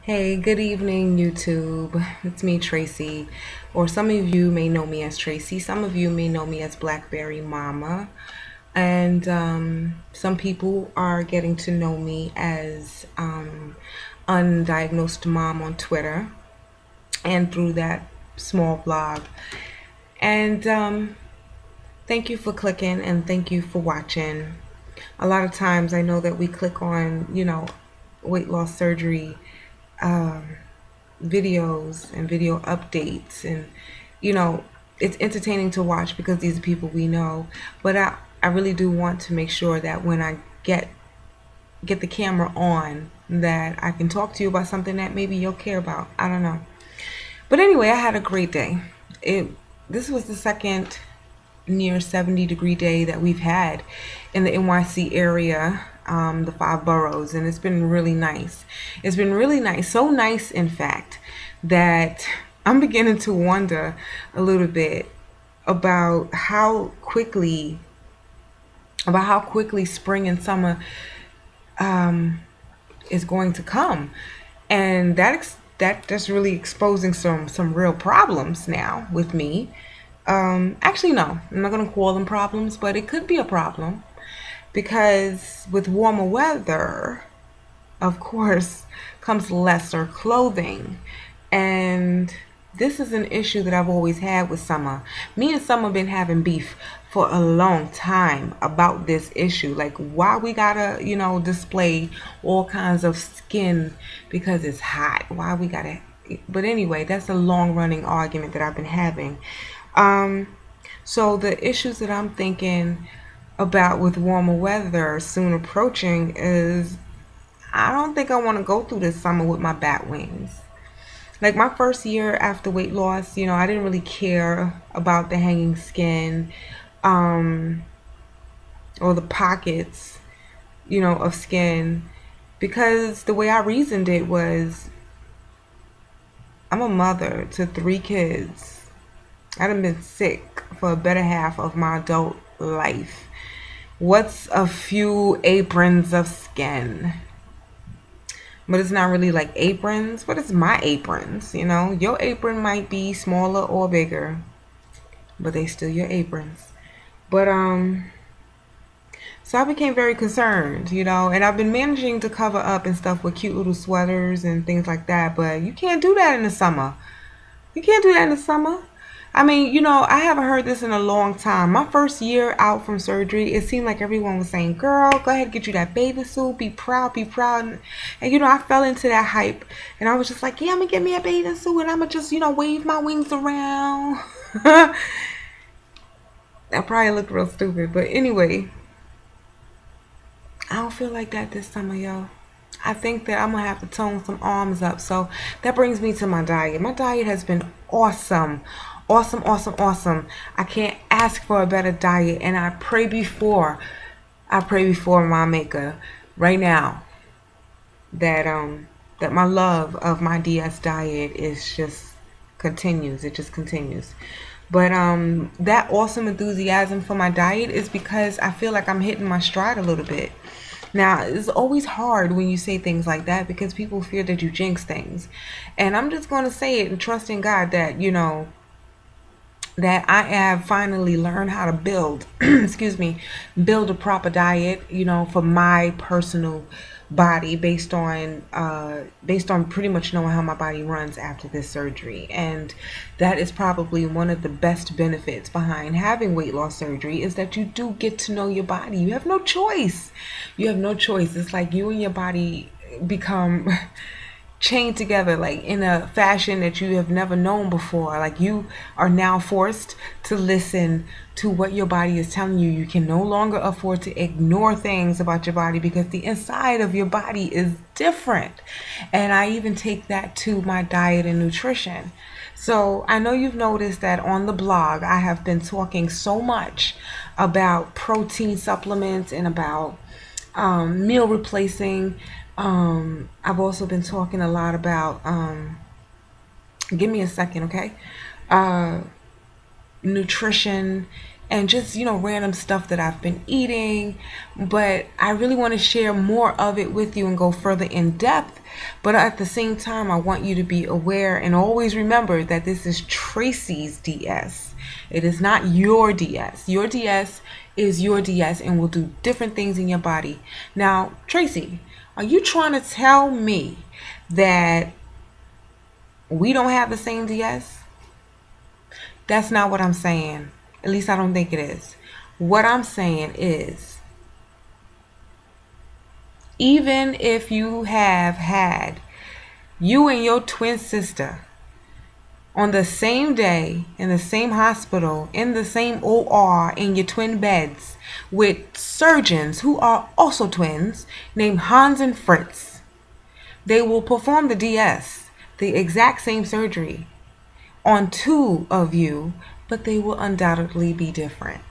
Hey, good evening, YouTube. It's me, Tracy. Or some of you may know me as Tracy. Some of you may know me as BlackBerry Mama. And some people are getting to know me as Undiagnosed Mom on Twitter and through that small blog. And thank you for clicking and thank you for watching. A lot of times I know that we click on, weight loss surgery videos and video updates, and it's entertaining to watch because these are people we know, but I really do want to make sure that when I get the camera on, that I can talk to you about something that maybe you'll care about. I don't know, but anyway, I had a great day. This was the second near 70-degree day that we've had in the NYC area, the 5 boroughs, and it's been really nice. It's been really nice, so nice in fact that I'm beginning to wonder a little bit about how quickly spring and summer is going to come, and that's really exposing some real problems now with me. Actually, no, I'm not going to call them problems, but it could be a problem because with warmer weather, of course, comes lesser clothing. And this is an issue that I've always had with Summer. Me and Summer been having beef for a long time about this issue. Like, why we gotta, display all kinds of skin because it's hot. Why we gotta... But anyway, that's a long-running argument that I've been having. So the issues that I'm thinking about with warmer weather soon approaching is I don't think I want to go through this summer with my bat wings. Like my first year after weight loss, I didn't really care about the hanging skin, or the pockets, of skin, because the way I reasoned it was I'm a mother to 3 kids. I done been sick for a better half of my adult life. What's a few aprons of skin? But it's not really like aprons, but it's my aprons, Your apron might be smaller or bigger, but they still your aprons. But so I became very concerned, and I've been managing to cover up and stuff with cute little sweaters and things like that, but you can't do that in the summer. You can't do that in the summer. I mean, I haven't heard this in a long time. My first year out from surgery, it seemed like everyone was saying, girl, go ahead and get you that bathing suit. Be proud, be proud. And, I fell into that hype. And I was just like, yeah, I'm going to get me a bathing suit. And I'm going to just, wave my wings around. That probably looked real stupid. But anyway, I don't feel like that this summer, yo. I think that I'm going to have to tone some arms up. So that brings me to my diet. My diet has been awesome. Awesome. I can't ask for a better diet, and I pray before my maker right now that that my love of my DS diet is just continues. It just continues. But that awesome enthusiasm for my diet is because I feel like I'm hitting my stride a little bit. Now, it's always hard when you say things like that because people fear that you jinx things. And I'm just going to say it and trust in God that, that I have finally learned how to build, build a proper diet, for my personal body based on pretty much knowing how my body runs after this surgery. And that is probably one of the best benefits behind having weight loss surgery, is that you do get to know your body. You have no choice. It's like you and your body become chained together, like in a fashion that you have never known before. Like you are now forced to listen to what your body is telling you. You can no longer afford to ignore things about your body because the inside of your body is different. And I even take that to my diet and nutrition. So I know you've noticed that on the blog I have been talking so much about protein supplements and about meal replacing. I've also been talking a lot about, give me a second, okay? Nutrition and just, random stuff that I've been eating. But I really want to share more of it with you and go further in depth. But at the same time, I want you to be aware and always remember that this is Tracy's DS. It is not your DS. Your DS is your DS and will do different things in your body. Now, Tracy, are you trying to tell me that we don't have the same DS? That's not what I'm saying. At least I don't think it is. What I'm saying is, even if you have had you and your twin sister on the same day in the same hospital, in the same OR, in your twin beds, with surgeons who are also twins named Hans and Fritz, they will perform the DS, the exact same surgery, on two of you, but they will undoubtedly be different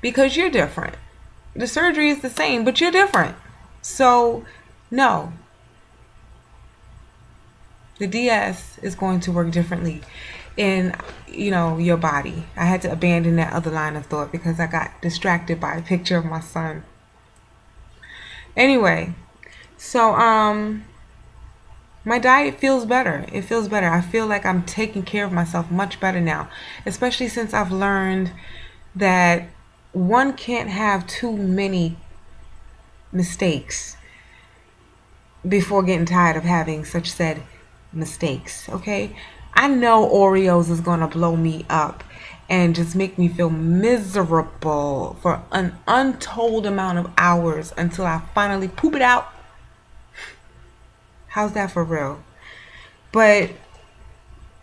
because you're different. The surgery is the same, but you're different. So, no, the DS is going to work differently in, your body. I had to abandon that other line of thought because I got distracted by a picture of my son. Anyway, so, my diet feels better. It feels better. I feel like I'm taking care of myself much better now, especially since I've learned that one can't have too many mistakes before getting tired of having such said mistakes. Okay, I know Oreos is gonna blow me up and just make me feel miserable for an untold amount of hours until I finally poop it out. How's that for real? But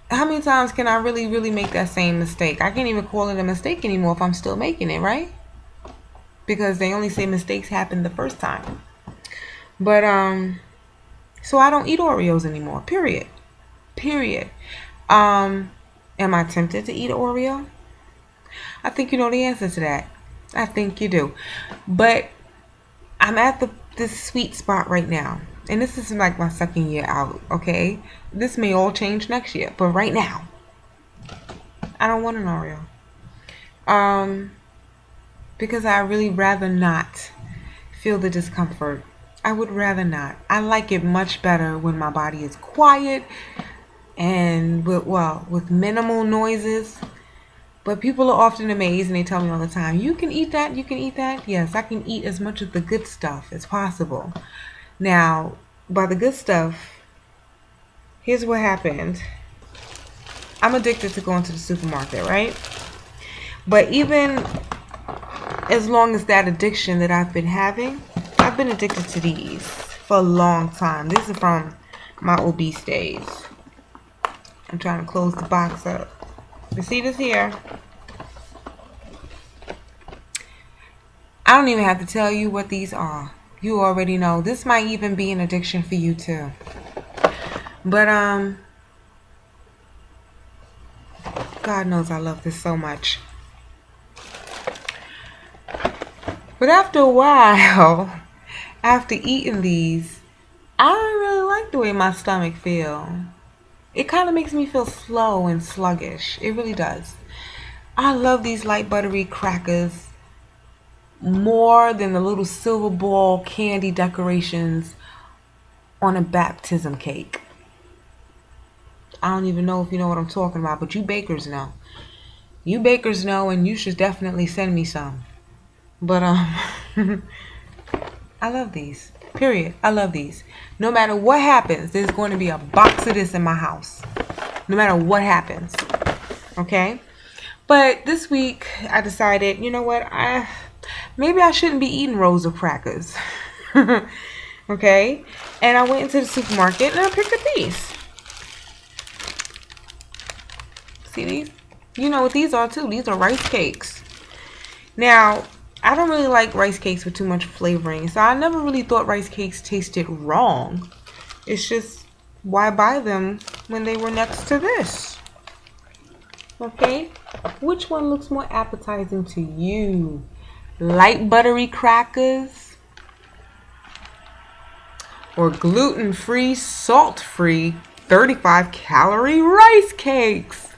how many times can I really make that same mistake? I can't even call it a mistake anymore if I'm still making it, right? Because they only say mistakes happen the first time. But so I don't eat Oreos anymore. Period. Am I tempted to eat an Oreo? I think you know the answer to that. I think you do. But I'm at this sweet spot right now. And this is like my second year out, okay? This may all change next year. But right now, I don't want an Oreo. Because I really rather not feel the discomfort. I would rather not. I like it much better when my body is quiet and with minimal noises. But people are often amazed and they tell me all the time, you can eat that, you can eat that. Yes, I can eat as much of the good stuff as possible. Now, by the good stuff, here's what happened. I'm addicted to going to the supermarket, right? But even as long as that addiction that I've been having, I've been addicted to these for a long time. These are from my obese days. I'm trying to close the box up. You see this here? I don't even have to tell you what these are. You already know. This might even be an addiction for you too. But God knows I love this so much. But after a while, after eating these, I don't really like the way my stomach feels. It kind of makes me feel slow and sluggish. It really does. I love these light buttery crackers more than the little silver ball candy decorations on a baptism cake. I don't even know if you know what I'm talking about, but you bakers know. You bakers know, and you should definitely send me some. But I love these. Period. I love these. No matter what happens, there's going to be a box of this in my house. No matter what happens. Okay? But this week, I decided, you know what? Maybe I shouldn't be eating rows of crackers. Okay? And I went into the supermarket and I picked up these. See these? You know what these are too. These are rice cakes. Now, I don't really like rice cakes with too much flavoring. So I never really thought rice cakes tasted wrong. It's just, why buy them when they were next to this? Okay? Which one looks more appetizing to you? Light buttery crackers? Or gluten-free, salt-free, 35-calorie rice cakes?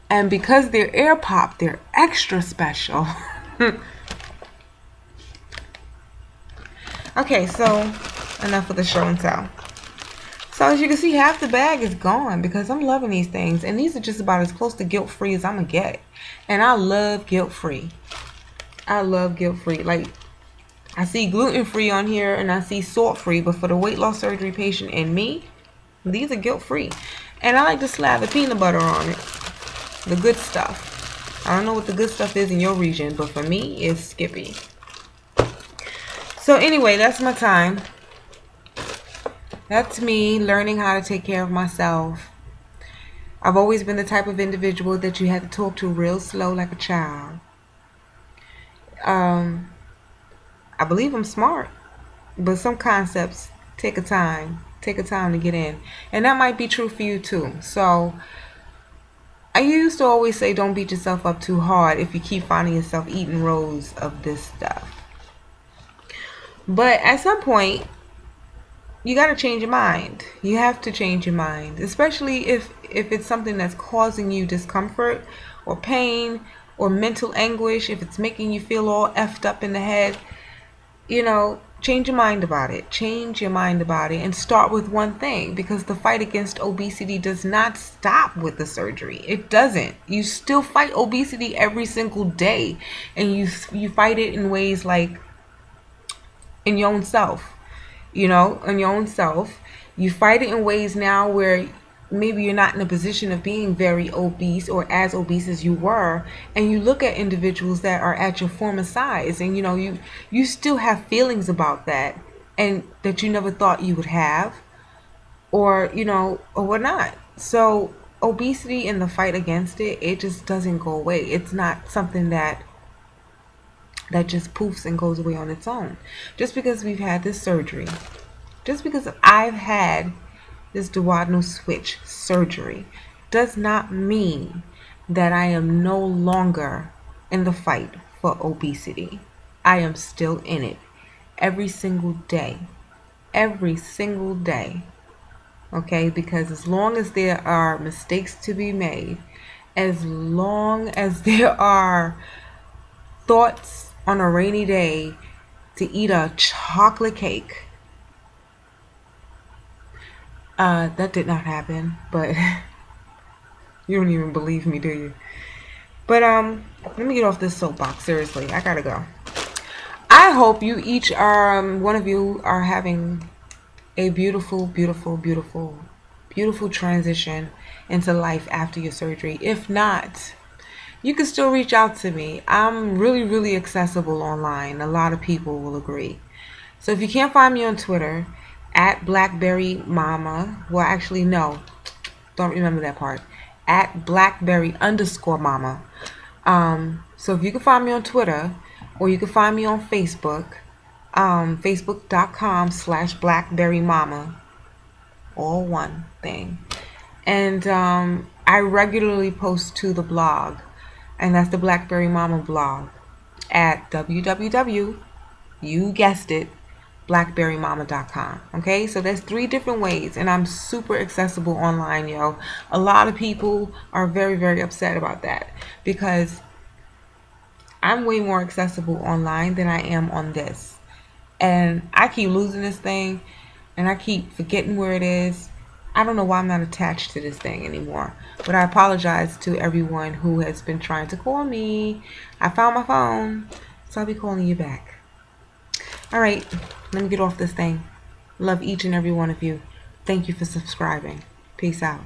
And because they're air pop, they're extra special. Okay, so enough of the show and tell. So as you can see, half the bag is gone because I'm loving these things. And these are just about as close to guilt-free as I'm going to get. And I love guilt-free. I love guilt-free. Like, I see gluten-free on here and I see salt-free. But for the weight loss surgery patient and me, these are guilt-free. And I like to slather peanut butter on it. The good stuff. I don't know what the good stuff is in your region, but for me, it's Skippy. So anyway, that's my time. That's me learning how to take care of myself. I've always been the type of individual that you had to talk to real slow like a child. I believe I'm smart, but some concepts take a time to get in. And that might be true for you too. So I used to always say don't beat yourself up too hard if you keep finding yourself eating rows of this stuff. But at some point, you got to change your mind. You have to change your mind, especially if it's something that's causing you discomfort or pain or mental anguish, if it's making you feel all effed up in the head. You know, change your mind about it. Change your mind about it and start with one thing, because the fight against obesity does not stop with the surgery. It doesn't. You still fight obesity every single day, and you fight it in ways like in your own self. You know, in your own self. You fight it in ways now where maybe you're not in a position of being very obese or as obese as you were, and you look at individuals that are at your former size, and you know, you still have feelings about that, and that you never thought you would have, or you know, or whatnot. So obesity and the fight against it, it just doesn't go away. It's not something that just poofs and goes away on its own. Just because we've had this surgery, just because I've had this duodenal switch surgery, does not mean that I am no longer in the fight for obesity. I am still in it every single day. Every single day. Okay? Because as long as there are mistakes to be made, as long as there are thoughts on a rainy day to eat a chocolate cake. That did not happen, but you don't even believe me, do you? But let me get off this soapbox. Seriously, I gotta go. I hope you each are, one of you are having a beautiful, beautiful, beautiful, beautiful transition into life after your surgery. If not, you can still reach out to me. I'm really, really accessible online. A lot of people will agree. So if you can't find me on Twitter, at BlackBerry Mama. Well, actually, no. Don't remember that part. At BlackBerry_Mama. So if you can find me on Twitter, or you can find me on Facebook, facebook.com/BlackBerryMama. All one thing. And I regularly post to the blog. And that's the BlackBerry Mama blog at www, you guessed it, blackberrymama.com. Okay, so there's 3 different ways, and I'm super accessible online, yo. A lot of people are very, very upset about that, because I'm way more accessible online than I am on this. And I keep losing this thing, and I keep forgetting where it is. I don't know why I'm not attached to this thing anymore. But I apologize to everyone who has been trying to call me. I found my phone, so I'll be calling you back. Alright, let me get off this thing. Love each and every one of you. Thank you for subscribing. Peace out.